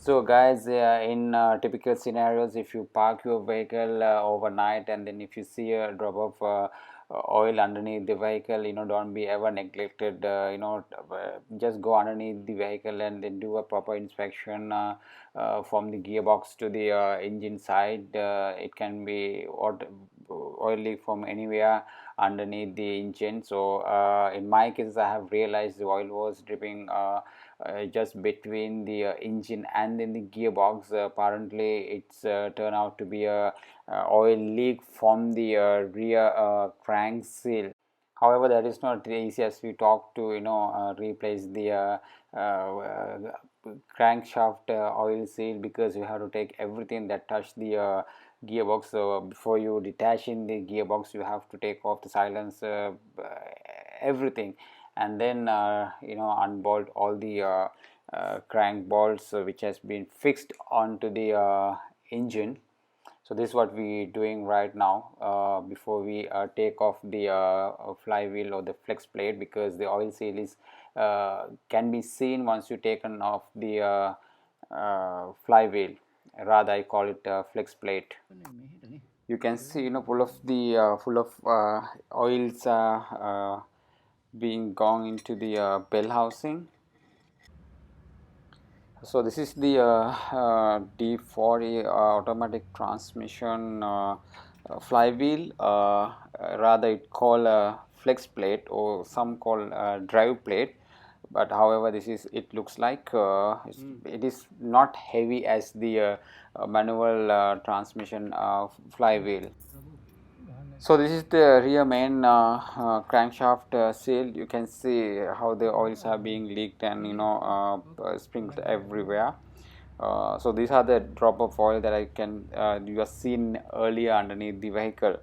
So guys, in typical scenarios, if you park your vehicle overnight and then if you see a drop of oil underneath the vehicle, don't be ever neglected. Just go underneath the vehicle and then do a proper inspection from the gearbox to the engine side. It can be oil leak from anywhere underneath the engine. So in my case, I have realized the oil was dripping just between the engine and in the gearbox. Apparently it's turned out to be a oil leak from the rear crank seal. However, that is not easy as we talk to replace the crankshaft oil seal, because you have to take everything that touch the gearbox. So before you detach in the gearbox, you have to take off the silencer, everything, and then unbolt all the crank bolts which has been fixed onto the engine. So this is what we doing right now before we take off the flywheel or the flex plate, because the oil seal is can be seen once you taken off the flywheel. Rather, I call it flex plate. You can see full of oils being gone into the bell housing. So this is the D40 automatic transmission flywheel. Rather, it called a flex plate, or some call drive plate. But however, it looks like it is not heavy as the manual transmission flywheel. So this is the rear main crankshaft seal. You can see how the oils are being leaked and sprinkled everywhere. So these are the drop of oil that you have seen earlier underneath the vehicle.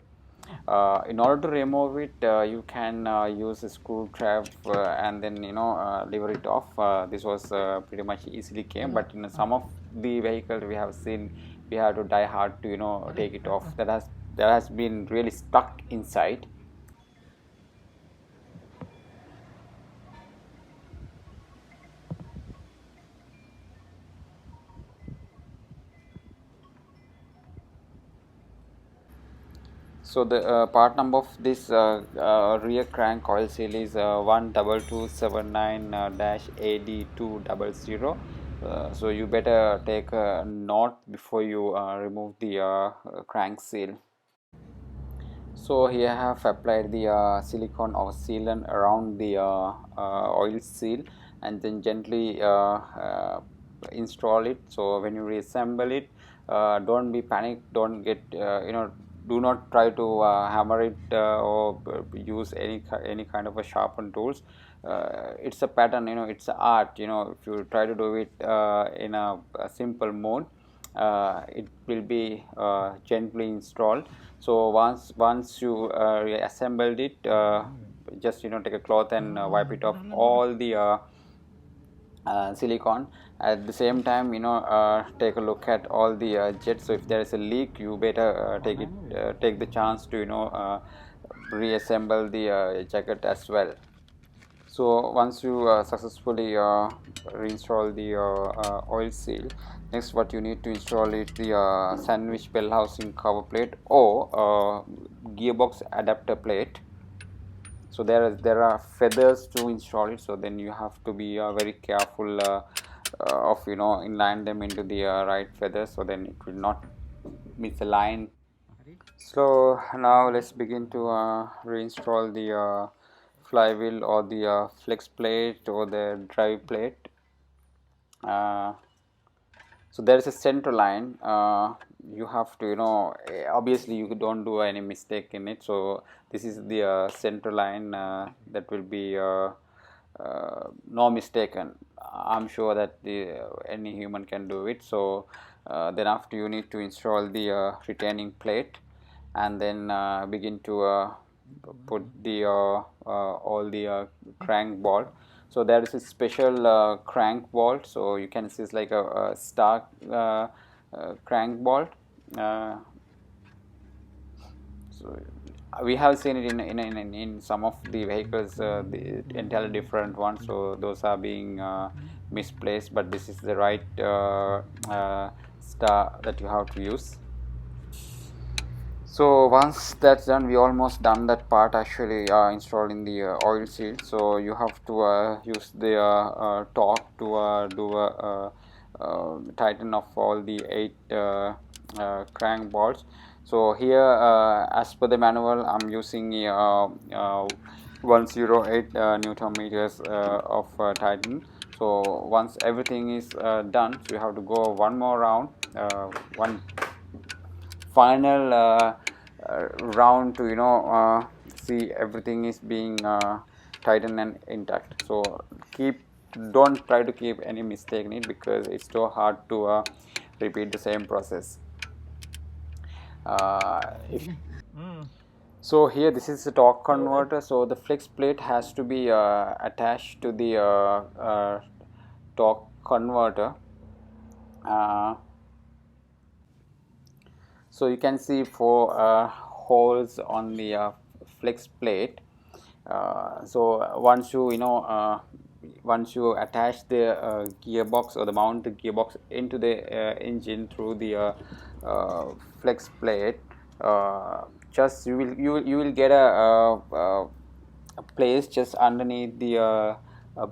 In order to remove it, you can use a screwdriver and then lever it off. This was pretty much easily came, but in some of the vehicles we have seen we have to die hard to take it off. That has been really stuck inside. So the part number of this rear crank oil seal is 12279 AD200. So you better take a note before you remove the crank seal. So here I have applied the silicone or sealant around the oil seal, and then gently install it. So when you reassemble it, don't be panicked, don't get do not try to hammer it or use any kind of a sharpened tools. It's a pattern, it's an art. If you try to do it in a simple mode, it will be gently installed. So once you assembled it, just take a cloth and wipe it off all the silicone. At the same time, take a look at all the jets. So if there is a leak, you better take the chance to reassemble the jacket as well. So once you successfully reinstall the oil seal, next what you need to install is the sandwich bell housing cover plate or gearbox adapter plate. So there are feathers to install it, so then you have to be very careful of inline them into the right feathers, so then it will not misalign. So now let's begin to reinstall the flywheel or the flex plate or the drive plate. Uh, so there is a center line. You have to obviously you don't do any mistake in it. So this is the center line that will be no mistaken. I'm sure that any human can do it. So then after you need to install the retaining plate, and then begin to put the all the crank ball. So there is a special crank bolt, so you can see it's like a star crank bolt. So we have seen it in some of the vehicles, the entirely different ones, so those are being misplaced, but this is the right star that you have to use. So once that's done, we almost done that part, actually installing the oil seal. So you have to use the torque to do a tighten of all the 8 crank bolts. So here, as per the manual, I'm using 108 newton meters of tighten. So once everything is done, so you have to go one more round, one final round to see everything is being tightened and intact. So don't try to keep any mistake in it, because it's so hard to repeat the same process. If so here, this is the torque converter. So the flex plate has to be attached to the torque converter. So you can see 4 holes on the flex plate. So once you attach the gearbox, or the mount the gearbox into the engine through the flex plate, just you will get a place just underneath the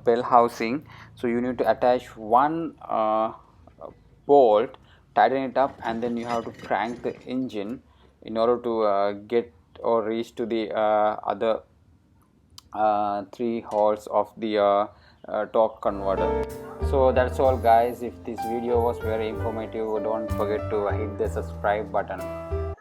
bell housing. So you need to attach one bolt, tighten it up, and then you have to crank the engine in order to get or reach to the other 3 holes of the torque converter. So that's all, guys. If this video was very informative, don't forget to hit the subscribe button.